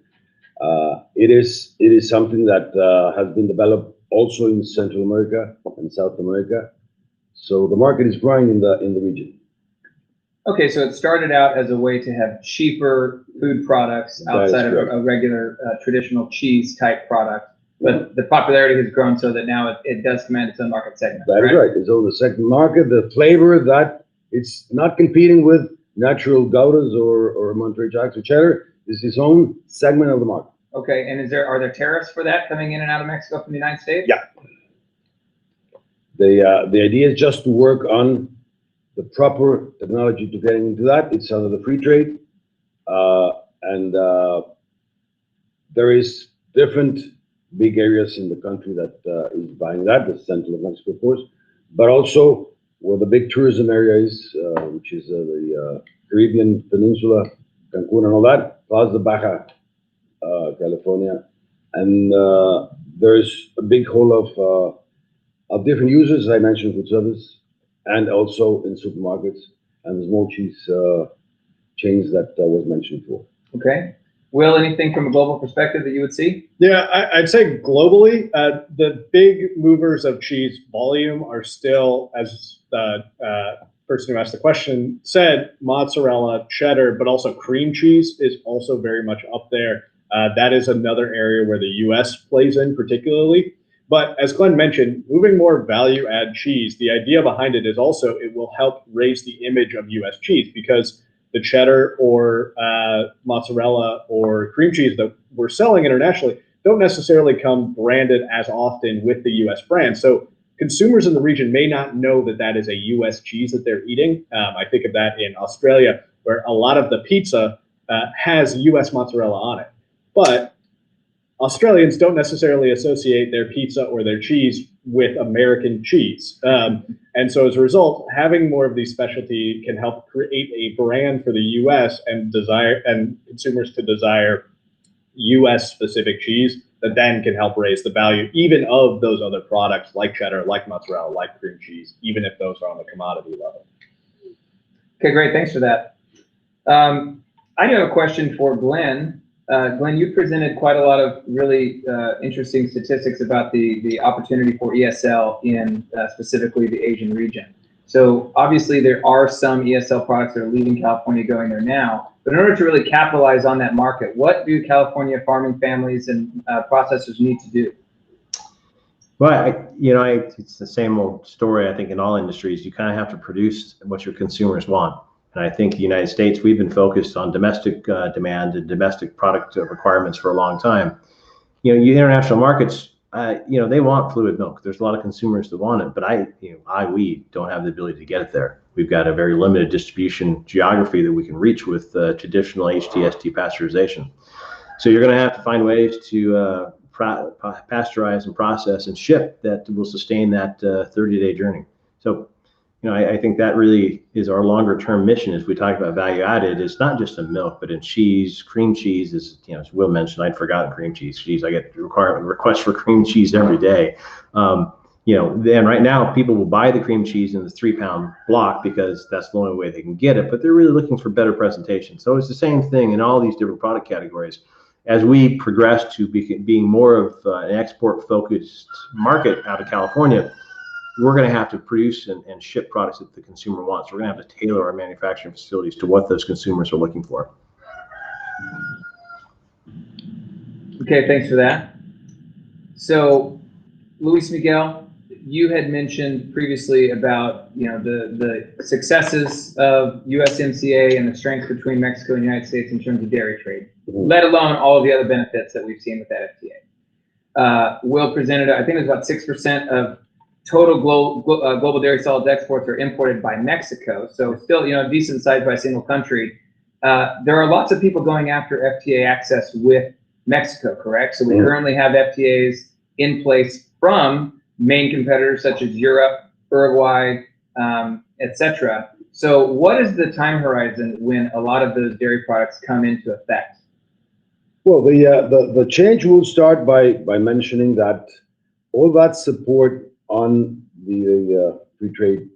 it is something that has been developed also in Central America and South America. So the market is growing in the region. Okay, so it started out as a way to have cheaper food products outside of a regular traditional cheese type product, but the popularity has grown so that now it does command its own market segment. That is right. It's on the second market. The flavor that it's not competing with natural Goudas or Monterey Jacks or cheddar. It's its own segment of the market. Okay, and are there tariffs for that coming in and out of Mexico from the United States? Yeah. The idea is just to work on the proper technology to getting into that. It's under the free trade, and there is different big areas in the country that is buying that, the central of Mexico, of course, but also where the big tourism area is, which is the Caribbean Peninsula, Cancun and all that, plus the Baja California, and there's a big hole of different users, as I mentioned, food service, and also in supermarkets and the small cheese chains that was mentioned before. Okay. Will, anything from a global perspective that you would see? Yeah, I'd say globally, the big movers of cheese volume are still, as the person who asked the question said, mozzarella, cheddar, but also cream cheese is also very much up there. That is another area where the U.S. plays in particularly. But as Glenn mentioned, moving more value-add cheese, the idea behind it is also it will help raise the image of U.S. cheese, because the cheddar or mozzarella or cream cheese that we're selling internationally don't necessarily come branded as often with the U.S. brand. So consumers in the region may not know that that is a U.S. cheese that they're eating. I think of that in Australia, where a lot of the pizza has U.S. mozzarella on it. But Australians don't necessarily associate their pizza or their cheese with American cheese. And so as a result, having more of these specialty can help create a brand for the US and consumers to desire US specific cheese that then can help raise the value even of those other products like cheddar, like mozzarella, like cream cheese, even if those are on the commodity level. Okay, great. Thanks for that. I do have a question for Glenn. Glenn, you presented quite a lot of really interesting statistics about the opportunity for ESL in specifically the Asian region. So obviously there are some ESL products that are leaving California going there now, but in order to really capitalize on that market, what do California farming families and processors need to do? Well, it's the same old story, I think, in all industries. You kind of have to produce what your consumers want. And I think the United States, we've been focused on domestic demand and domestic product requirements for a long time. International markets, they want fluid milk. There's a lot of consumers that want it, but we don't have the ability to get it there. We've got a very limited distribution geography that we can reach with traditional HTST pasteurization. So you're going to have to find ways to pasteurize and process and ship that will sustain that 30-day journey. So I think that really is our longer term mission as we talk about value added. It's not just in milk, but in cheese. Cream cheese is, as Will mentioned, I'd forgotten cream cheese. Geez, I get requests for cream cheese every day. Then right now people will buy the cream cheese in the 3-pound block because that's the only way they can get it, but they're really looking for better presentation. So it's the same thing in all these different product categories. As we progress to being more of an export focused market out of California, we're going to have to produce and ship products that the consumer wants. We're going to have to tailor our manufacturing facilities to what those consumers are looking for. Okay, thanks for that. So, Luis Miguel, you had mentioned previously about the successes of USMCA and the strengths between Mexico and the United States in terms of dairy trade, let alone all of the other benefits that we've seen with that FTA. Will presented, I think it was about 6% of total global dairy solids exports are imported by Mexico. So still, decent size by a single country. There are lots of people going after FTA access with Mexico, correct? So we currently have FTAs in place from main competitors such as Europe, Uruguay, etc. So what is the time horizon when a lot of those dairy products come into effect? Well, the change will start by mentioning that all that support on the free trade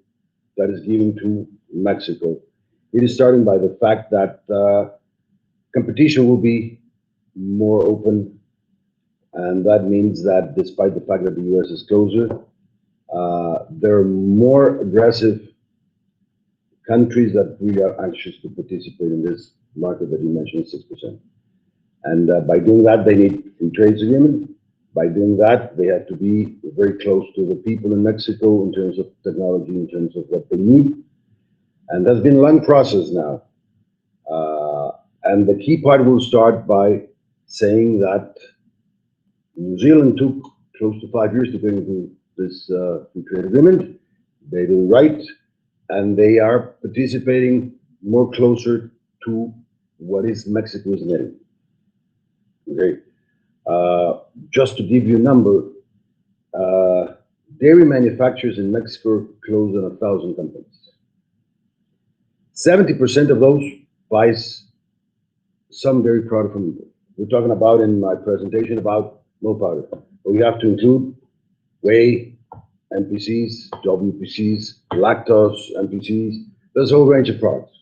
that is given to Mexico, it is starting by the fact that competition will be more open, and that means that despite the fact that the U.S. is closer, there are more aggressive countries that really are anxious to participate in this market that you mentioned, 6%. And by doing that, they need free trade agreement. By doing that, they have to be very close to the people in Mexico in terms of technology, in terms of what they need. And that's been a long process now. And the key part will start by saying that New Zealand took close to 5 years to get into this free trade agreement. They did it right, and they are participating more closer to what is Mexico's need. Okay. Just to give you a number, dairy manufacturers in Mexico are close to 1,000 companies. 70% of those buys some dairy product from India. We're talking about in my presentation about milk powder. But we have to include whey, MPCs, WPCs, lactose, MPCs. There's a whole range of products.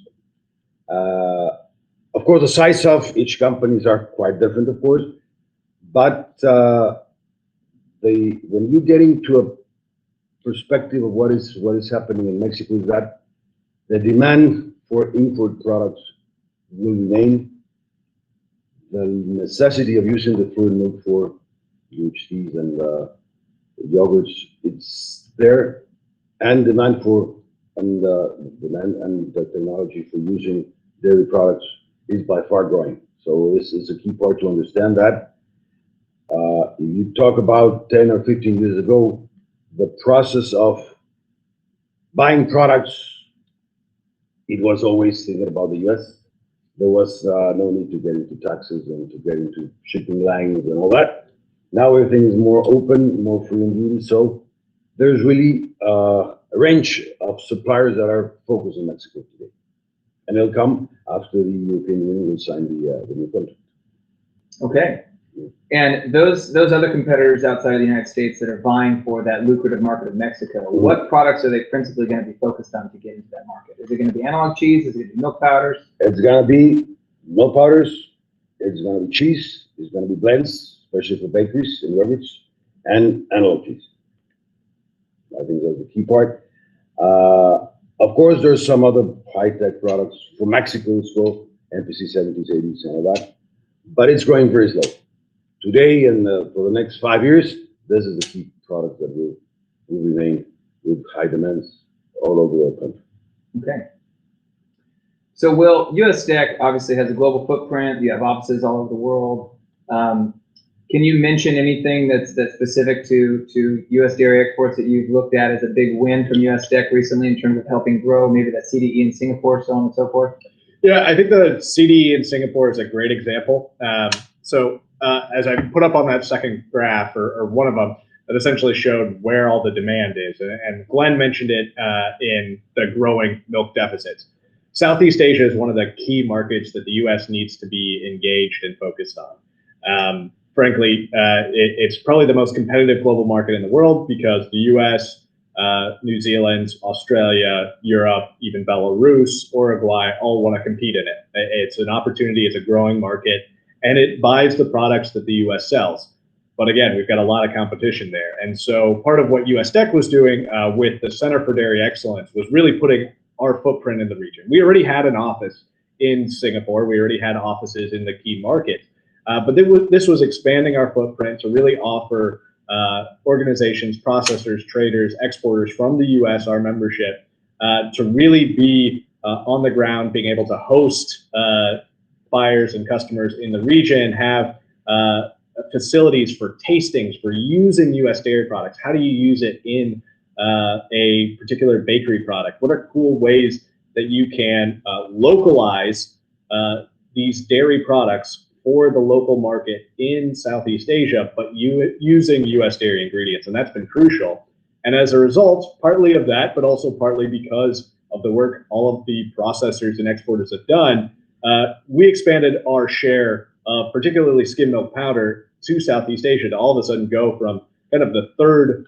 Of course, the size of each companies are quite different, of course. But when you get into a perspective of what is happening in Mexico, is that the demand for import products will remain. The necessity of using the fluid milk for UHTs and yogurts, it's there, and demand and the technology for using dairy products is by far growing. So this is a key part to understand that. You talk about 10 or 15 years ago, the process of buying products, it was always thinking about the US. There was no need to get into taxes and to get into shipping lines and all that. Now everything is more open, more free and easy. So there's really a range of suppliers that are focused in Mexico today. And they'll come after the European Union will sign the new contract. Okay. And those other competitors outside of the United States that are vying for that lucrative market of Mexico, what products are they principally going to be focused on to get into that market? Is it going to be analog cheese? Is it going to be milk powders? It's going to be milk powders. It's going to be cheese. It's going to be blends, especially for bakeries and yogurts, and analog cheese. I think that's the key part. Of course, there's some other high-tech products for Mexico as well, MPC 70s, 80s, and all that. But it's growing very slow. Today and for the next 5 years, this is the key product that will remain with high demands all over the country. Okay. So, Will, USDEC obviously has a global footprint. You have offices all over the world. Can you mention anything that's specific to U.S. dairy exports that you've looked at as a big win from USDEC recently in terms of helping grow, maybe that CDE in Singapore, so on and so forth? Yeah, I think the CDE in Singapore is a great example. As I put up on that second graph, or one of them, that essentially showed where all the demand is. And Glenn mentioned it in the growing milk deficits. Southeast Asia is one of the key markets that the U.S. needs to be engaged and focused on. Frankly, it's probably the most competitive global market in the world because the U.S., New Zealand, Australia, Europe, even Belarus, Uruguay all want to compete in it. It's an opportunity, it's a growing market, and it buys the products that the U.S. sells. But again, we've got a lot of competition there. And so part of what USDEC was doing with the Center for Dairy Excellence was really putting our footprint in the region. We already had an office in Singapore. We already had offices in the key markets. But this was expanding our footprint to really offer organizations, processors, traders, exporters from the U.S., our membership, to really be on the ground, being able to host buyers and customers in the region, have facilities for tastings, for using U.S. dairy products. How do you use it in a particular bakery product? What are cool ways that you can localize these dairy products for the local market in Southeast Asia, but using U.S. dairy ingredients? And that's been crucial. And as a result, partly of that, but also partly because of the work all of the processors and exporters have done, we expanded our share of particularly skim milk powder to Southeast Asia to all of a sudden go from kind of the third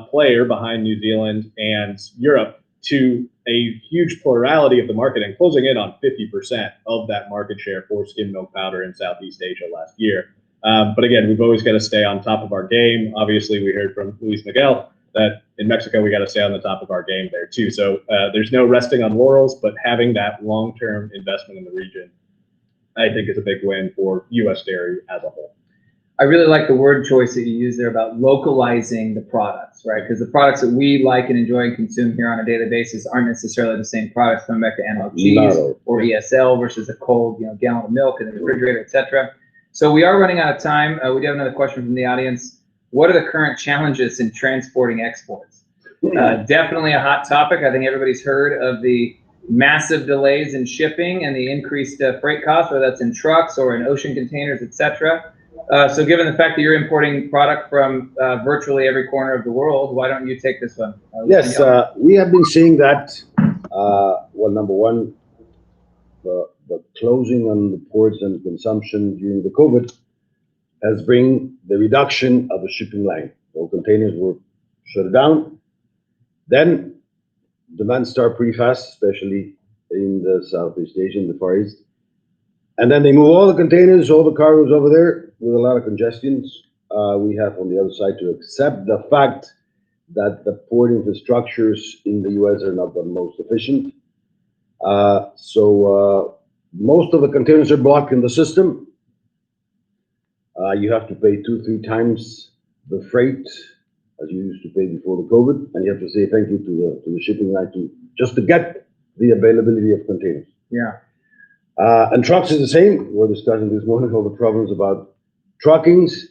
player behind New Zealand and Europe to a huge plurality of the market and closing in on 50% of that market share for skim milk powder in Southeast Asia last year. But again, we've always got to stay on top of our game. Obviously, we heard from Luis Miguel that in Mexico, we got to stay on the top of our game there too. So there's no resting on laurels, but having that long-term investment in the region, I think, is a big win for U.S. dairy as a whole. I really like the word choice that you use there about localizing the products, right? Because the products that we like and enjoy and consume here on a daily basis aren't necessarily the same products. Coming back to analog cheese or ESL versus a cold, gallon of milk in the refrigerator, etc. So we are running out of time. We do have another question from the audience. What are the current challenges in transporting exports? Definitely a hot topic. I think everybody's heard of the massive delays in shipping and the increased freight costs, whether that's in trucks or in ocean containers, etc. So given the fact that you're importing product from virtually every corner of the world, why don't you take this one? Yes, we have been seeing that. Well, number one, the closing on the ports and consumption during the COVID has bring the reduction of the shipping line. So containers were shut down. Then demand started pretty fast, especially in the Southeast Asia, in the Far East. And then they move all the containers, all the cargoes over there with a lot of congestions. We have on the other side to accept the fact that the port infrastructures in the U.S. are not the most efficient. So most of the containers are blocked in the system. You have to pay 2-3 times the freight as you used to pay before the COVID, and you have to say thank you to the shipping line just to get the availability of containers. Yeah. And trucks is the same. We're discussing this morning all the problems about truckings.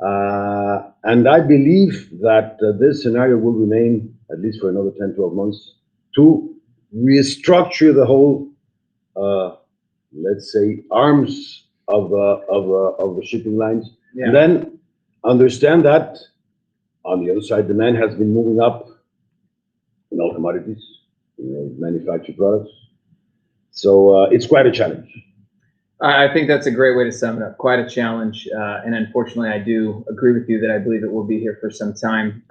And I believe that this scenario will remain at least for another 10-12 months to restructure the whole, let's say, arms of the shipping lines. Yeah. And then understand that on the other side, demand has been moving up in all commodities, manufactured products. So it's quite a challenge. I think that's a great way to sum it up. Quite a challenge. And unfortunately, I do agree with you that I believe it will be here for some time.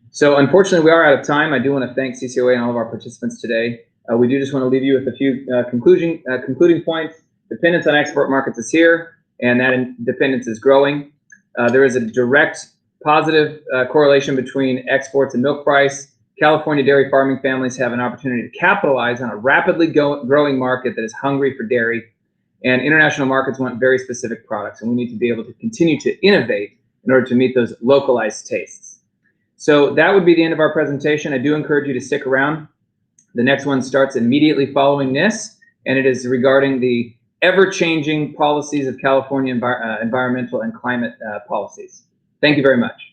So unfortunately, we are out of time. I do want to thank CCOA and all of our participants today. We do just want to leave you with a few concluding points. Dependence on export markets is here, and that dependence is growing. There is a direct positive correlation between exports and milk price. California dairy farming families have an opportunity to capitalize on a rapidly growing market that is hungry for dairy, and international markets want very specific products, and we need to be able to continue to innovate in order to meet those localized tastes. So that would be the end of our presentation. I do encourage you to stick around. The next one starts immediately following this, and it is regarding the ever-changing policies of California environmental and climate policies. Thank you very much.